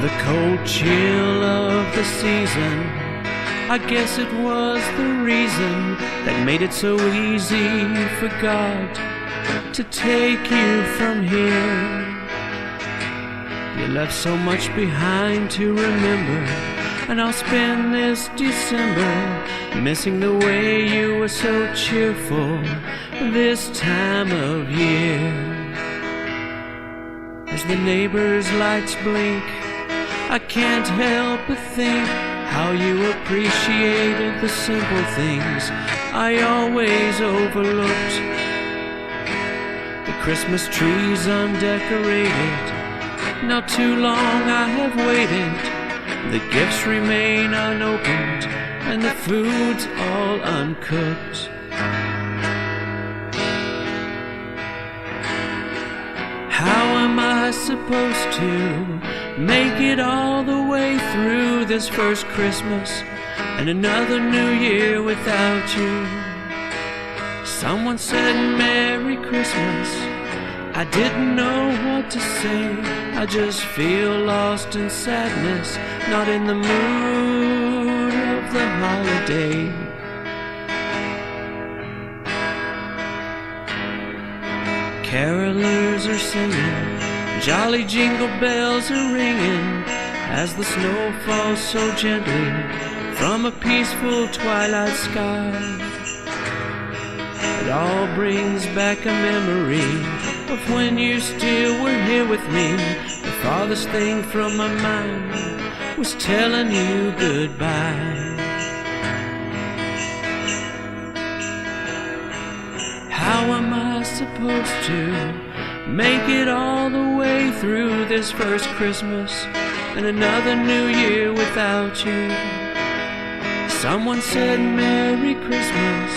The cold chill of the season, I guess it was the reason that made it so easy for God to take you from here. You left so much behind to remember, and I'll spend this December missing the way you were so cheerful this time of year. As the neighbors' lights blink, I can't help but think how you appreciated the simple things I always overlooked. The Christmas tree's undecorated, now too long I have waited. The gifts remain unopened, and the food's all uncooked. How am I supposed to make it all the way through this first Christmas and another New Year without you? Someone said Merry Christmas. I didn't know what to say. I just feel lost in sadness, not in the mood of the holiday. Carolers are singing, jolly jingle bells are ringing, as the snow falls so gently from a peaceful twilight sky. It all brings back a memory of when you still were here with me. The farthest thing from my mind was telling you goodbye. How am I supposed to make it all the way through this first Christmas and another New Year without you? Someone said Merry Christmas,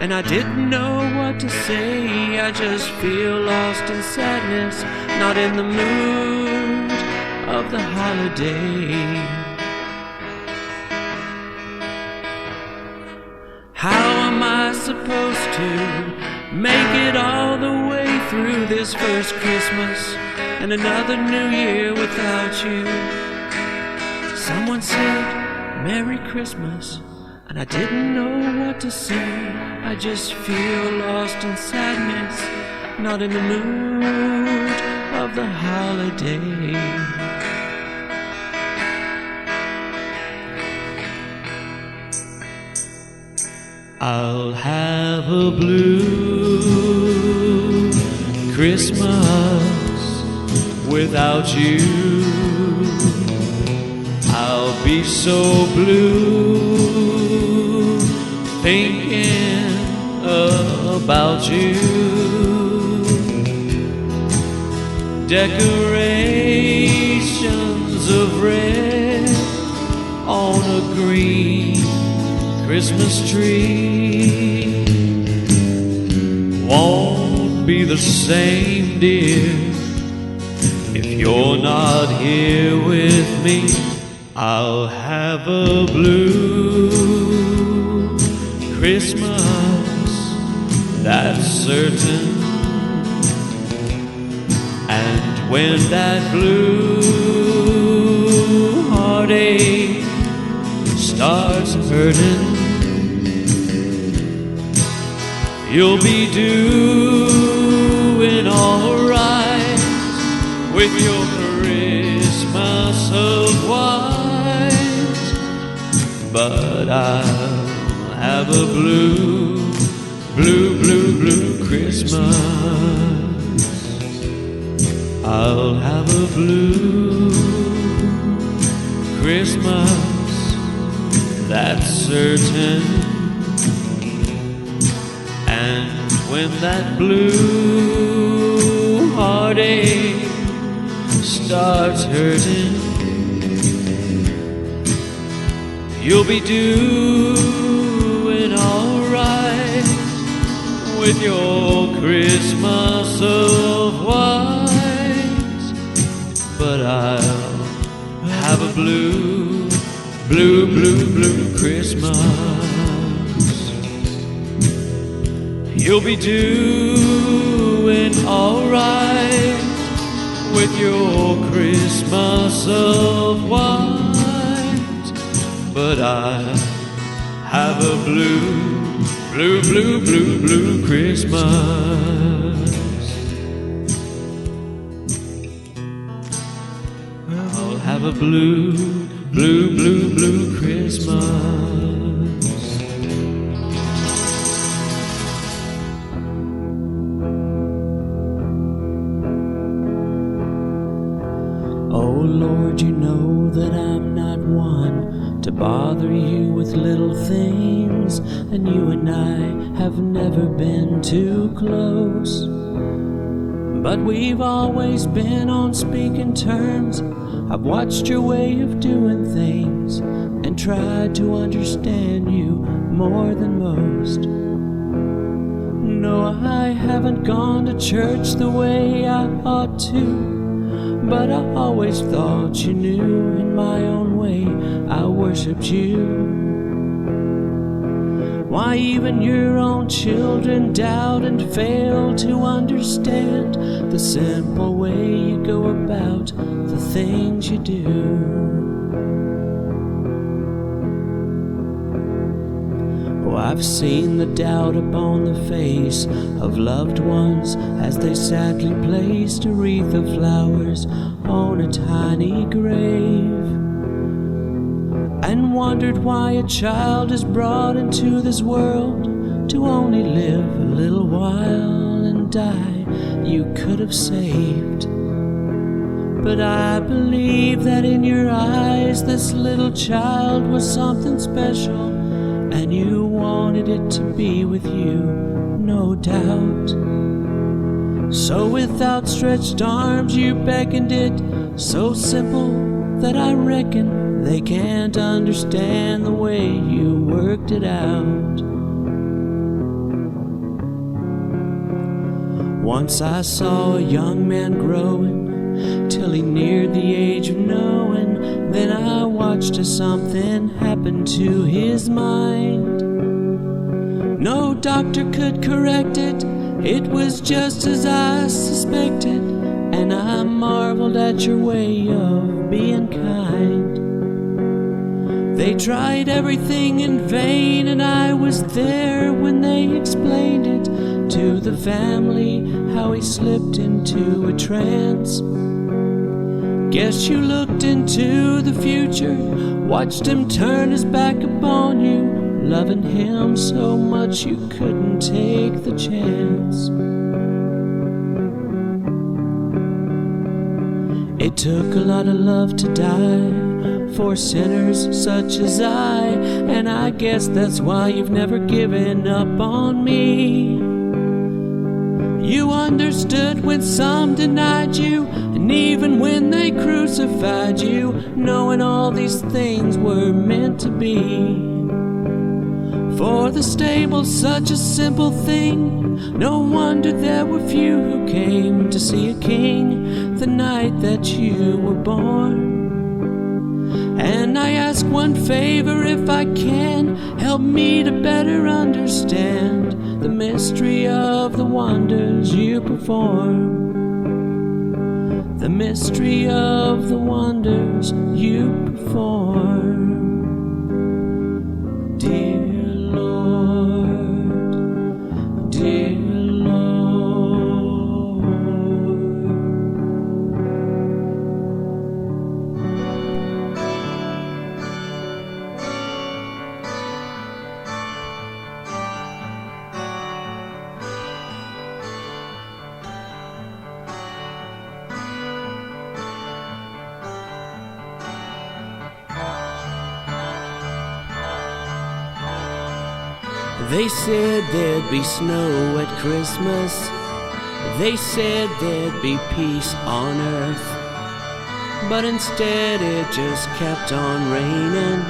and I didn't know what to say. I just feel lost in sadness, not in the mood of the holiday. How am I supposed to make it all the way through this first Christmas and another New Year without you? Someone said Merry Christmas, and I didn't know what to say. I just feel lost in sadness, not in the mood of the holiday. I'll have a blue Christmas without you. I'll be so blue thinking about you. Decorations of red on a green Christmas tree won't be the same, dear, if you're not here with me. I'll have a blue Christmas, that's certain. And when that blue heartache starts hurting, you'll be doing alright with your Christmas of white. But I'll have a blue, blue, blue, blue Christmas. I'll have a blue Christmas, that's certain. And when that blue heartache starts hurting, you'll be doing alright with your Christmas of white. But I'll have a blue, blue, blue, blue Christmas. You'll be doing alright with your Christmas of white, but I have a blue, blue, blue, blue, blue Christmas. I'll have a blue, blue, blue, blue Christmas. Oh Lord, you know that I'm not one to bother you with little things, and you and I have never been too close. But we've always been on speaking terms. I've watched your way of doing things and tried to understand you more than most. No, I haven't gone to church the way I ought to, but I always thought you knew in my own way I worshipped you. Why even your own children doubt and fail to understand the simple way you go about the things you do. Oh, I've seen the doubt upon the face of loved ones as they sadly placed a wreath of flowers on a tiny grave, and wondered why a child is brought into this world to only live a little while and die you could have saved. But I believe that in your eyes this little child was something special, and you wanted it to be with you, no doubt. So with outstretched arms you beckoned it, so simple that I reckon they can't understand the way you worked it out. Once I saw a young man growing till he neared the age of knowing. Then I watched as something happened to his mind. No doctor could correct it, it was just as I suspected, and I marveled at your way of being kind. They tried everything in vain, and I was there when they explained it to the family, how he slipped into a trance. Guess you looked into the future, watched him turn his back upon you, loving him so much you couldn't take the chance. It took a lot of love to die for sinners such as I, and I guess that's why you've never given up on me. You understood when some denied you, and even when they crucified you, knowing all these things were meant to be. For the stable's such a simple thing, no wonder there were few who came to see a king the night that you were born. And I ask one favor if I can, help me to better understand the mystery of the wonders you perform. The mystery of the wonders you perform. Dear Lord, dear They said there'd be snow at Christmas. They said there'd be peace on earth. But instead it just kept on raining,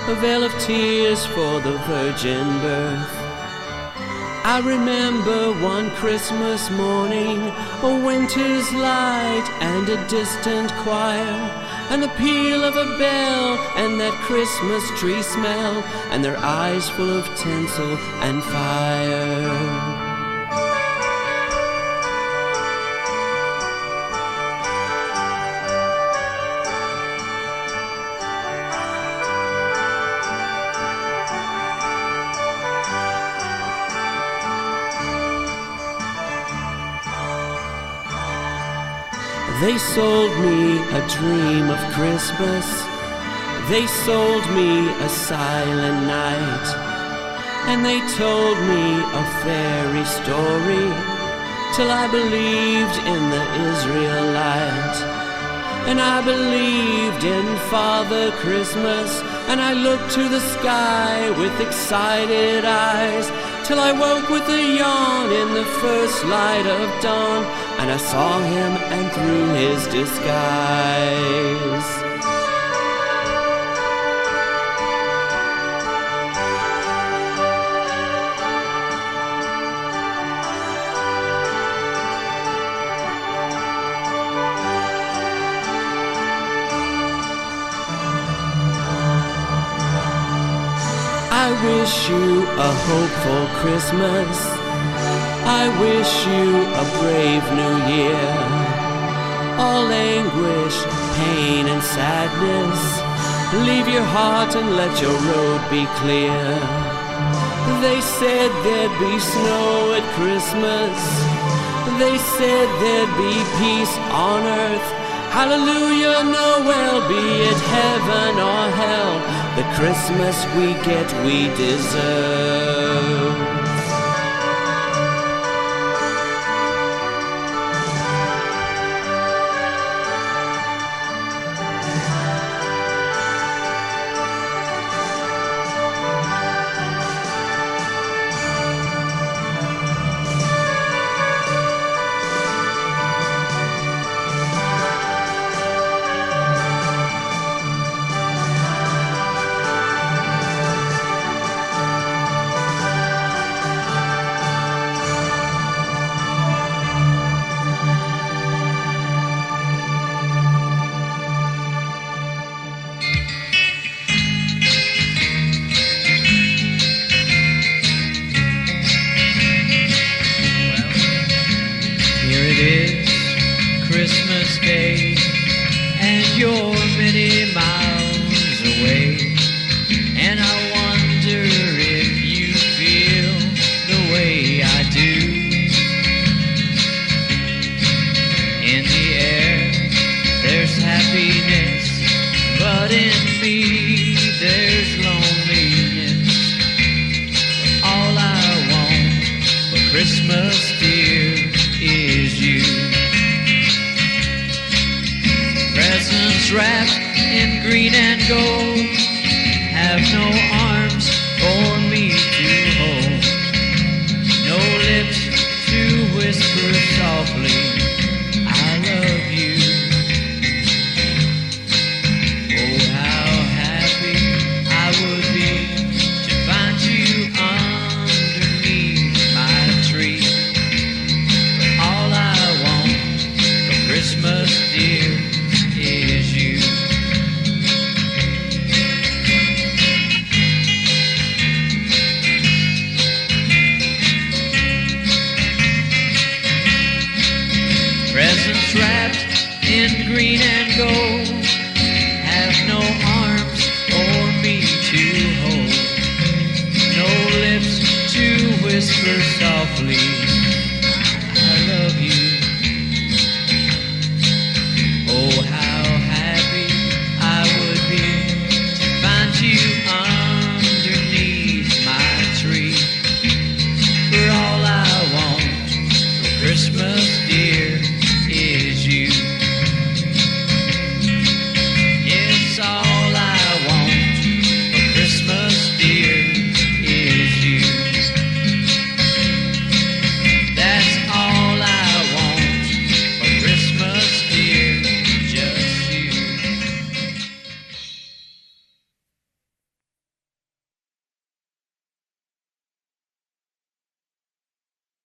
a veil of tears for the virgin birth. I remember one Christmas morning, a winter's light and a distant choir, and the peal of a bell, and that Christmas tree smell, and their eyes full of tinsel and fire. They sold me a dream of Christmas. They sold me a silent night. And they told me a fairy story till I believed in the Israelite. And I believed in Father Christmas, and I looked to the sky with excited eyes till I woke with a yawn in the first light of dawn, and I saw him and through his disguise. I wish you a hopeful Christmas. I wish you a brave new year. All anguish, pain and sadness, leave your heart and let your road be clear. They said there'd be snow at Christmas. They said there'd be peace on earth. Hallelujah, Noel, be it heaven or hell, the Christmas we get we deserve. Christmas Day, and you're many miles away, and I wonder if you feel the way I do. In the air there's happiness, but in me there's loneliness. All I want for Christmas, dear, is you. Presents wrapped in green and gold have no arms for me to hold, no lips to whisper softly, I love you. Oh, how happy I would be to find you underneath my tree. But all I want for Christmas, dear, is you. Presents wrapped in green and gold